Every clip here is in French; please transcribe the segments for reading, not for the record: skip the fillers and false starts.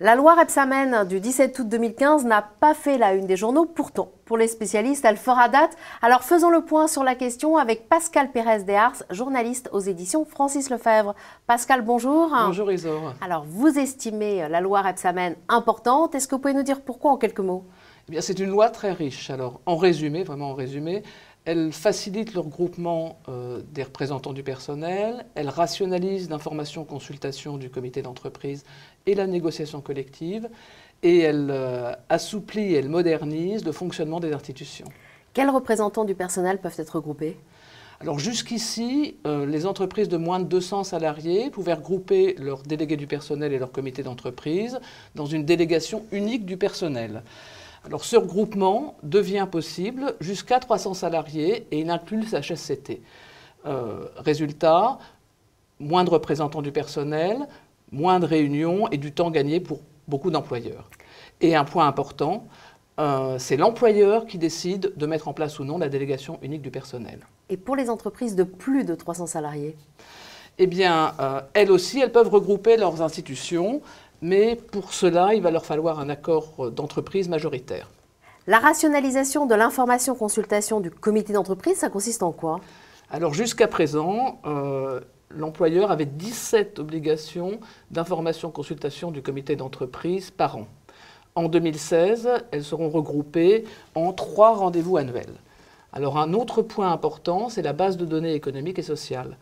La loi Rebsamen du 17 août 2015 n'a pas fait la une des journaux. Pourtant, pour les spécialistes, elle fera date. Alors faisons le point sur la question avec Pascal Pérez Desars, journaliste aux éditions Francis Lefebvre. Pascal, bonjour. Bonjour Isor. Alors vous estimez la loi Rebsamen importante. Est-ce que vous pouvez nous dire pourquoi en quelques mots? Eh bien, c'est une loi très riche. Alors en résumé, vraiment en résumé, elle facilite le regroupement des représentants du personnel, elle rationalise l'information-consultation du comité d'entreprise et la négociation collective, et elle assouplit et elle modernise le fonctionnement des institutions. Quels représentants du personnel peuvent être regroupés? Alors jusqu'ici, les entreprises de moins de 200 salariés pouvaient regrouper leurs délégués du personnel et leur comité d'entreprise dans une délégation unique du personnel. Alors ce regroupement devient possible jusqu'à 300 salariés et il inclut le CHSCT. Résultat, moins de représentants du personnel, moins de réunions et du temps gagné pour beaucoup d'employeurs. Et un point important, c'est l'employeur qui décide de mettre en place ou non la délégation unique du personnel. Et pour les entreprises de plus de 300 salariés? Eh bien, elles aussi, elles peuvent regrouper leurs institutions, mais pour cela, il va leur falloir un accord d'entreprise majoritaire. La rationalisation de l'information-consultation du comité d'entreprise, ça consiste en quoi? Alors jusqu'à présent, l'employeur avait 17 obligations d'information-consultation du comité d'entreprise par an. En 2016, elles seront regroupées en 3 rendez-vous annuels. Alors un autre point important, c'est la base de données économiques et sociales.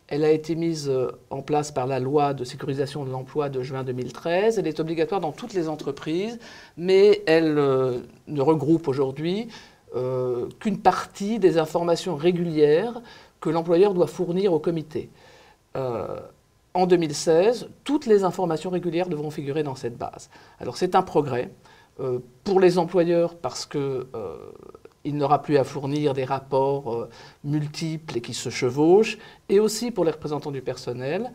Elle a été mise en place par la loi de sécurisation de l'emploi de juin 2013. Elle est obligatoire dans toutes les entreprises, mais elle ne regroupe aujourd'hui qu'une partie des informations régulières que l'employeur doit fournir au comité. En 2016, toutes les informations régulières devront figurer dans cette base. Alors c'est un progrès pour les employeurs parce que il n'aura plus à fournir des rapports multiples et qui se chevauchent, et aussi pour les représentants du personnel,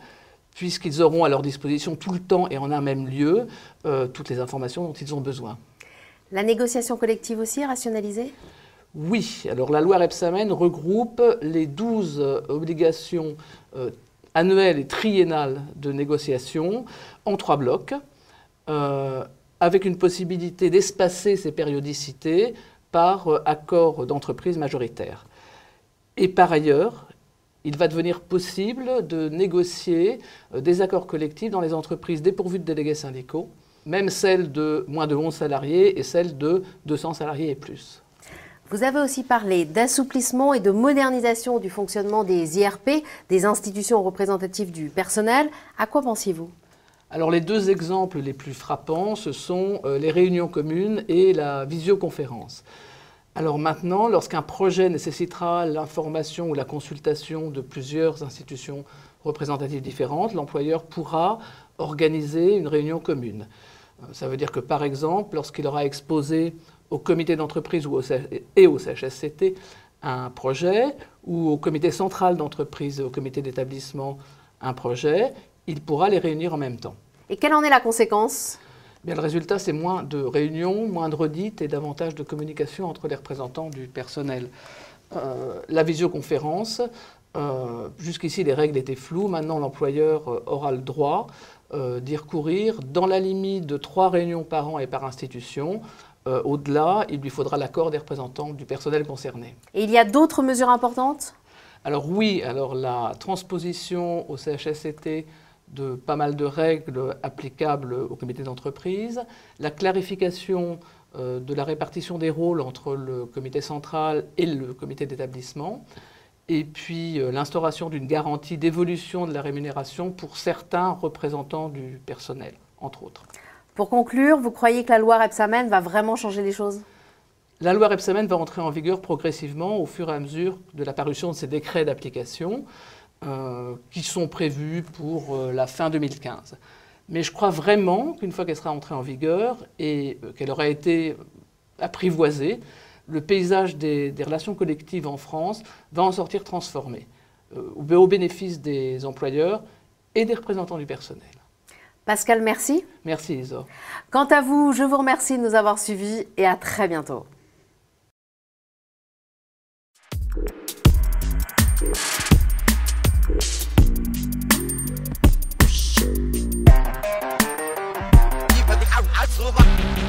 puisqu'ils auront à leur disposition tout le temps et en un même lieu toutes les informations dont ils ont besoin. La négociation collective aussi est rationalisée? Oui, alors la loi Rebsamen regroupe les 12 obligations annuelles et triennales de négociation en 3 blocs, avec une possibilité d'espacer ces périodicités par accord d'entreprise majoritaire. Et par ailleurs, il va devenir possible de négocier des accords collectifs dans les entreprises dépourvues de délégués syndicaux, même celles de moins de 11 salariés et celles de 200 salariés et plus. Vous avez aussi parlé d'assouplissement et de modernisation du fonctionnement des IRP, des institutions représentatives du personnel. À quoi pensez-vous? Alors les 2 exemples les plus frappants, ce sont les réunions communes et la visioconférence. Alors maintenant, lorsqu'un projet nécessitera l'information ou la consultation de plusieurs institutions représentatives différentes, l'employeur pourra organiser une réunion commune. Ça veut dire que par exemple, lorsqu'il aura exposé au comité d'entreprise et au CHSCT un projet, ou au comité central d'entreprise et au comité d'établissement un projet, il pourra les réunir en même temps. Et quelle en est la conséquence? Bien, le résultat, c'est moins de réunions, moins de redites et davantage de communication entre les représentants du personnel. La visioconférence, jusqu'ici les règles étaient floues, maintenant l'employeur aura le droit d'y recourir dans la limite de 3 réunions par an et par institution. Au-delà, il lui faudra l'accord des représentants du personnel concerné. Et il y a d'autres mesures importantes? Alors oui, alors la transposition au CHSCT de pas mal de règles applicables au comité d'entreprise, la clarification de la répartition des rôles entre le comité central et le comité d'établissement, et puis l'instauration d'une garantie d'évolution de la rémunération pour certains représentants du personnel, entre autres. Pour conclure, vous croyez que la loi Rebsamen va vraiment changer les choses? La loi Rebsamen va entrer en vigueur progressivement au fur et à mesure de la parution de ces décrets d'application qui sont prévus pour la fin 2015. Mais je crois vraiment qu'une fois qu'elle sera entrée en vigueur et qu'elle aura été apprivoisée, le paysage des relations collectives en France va en sortir transformé, au bénéfice des employeurs et des représentants du personnel. Pascal, merci. Merci Isa. Quant à vous, je vous remercie de nous avoir suivis et à très bientôt. Over.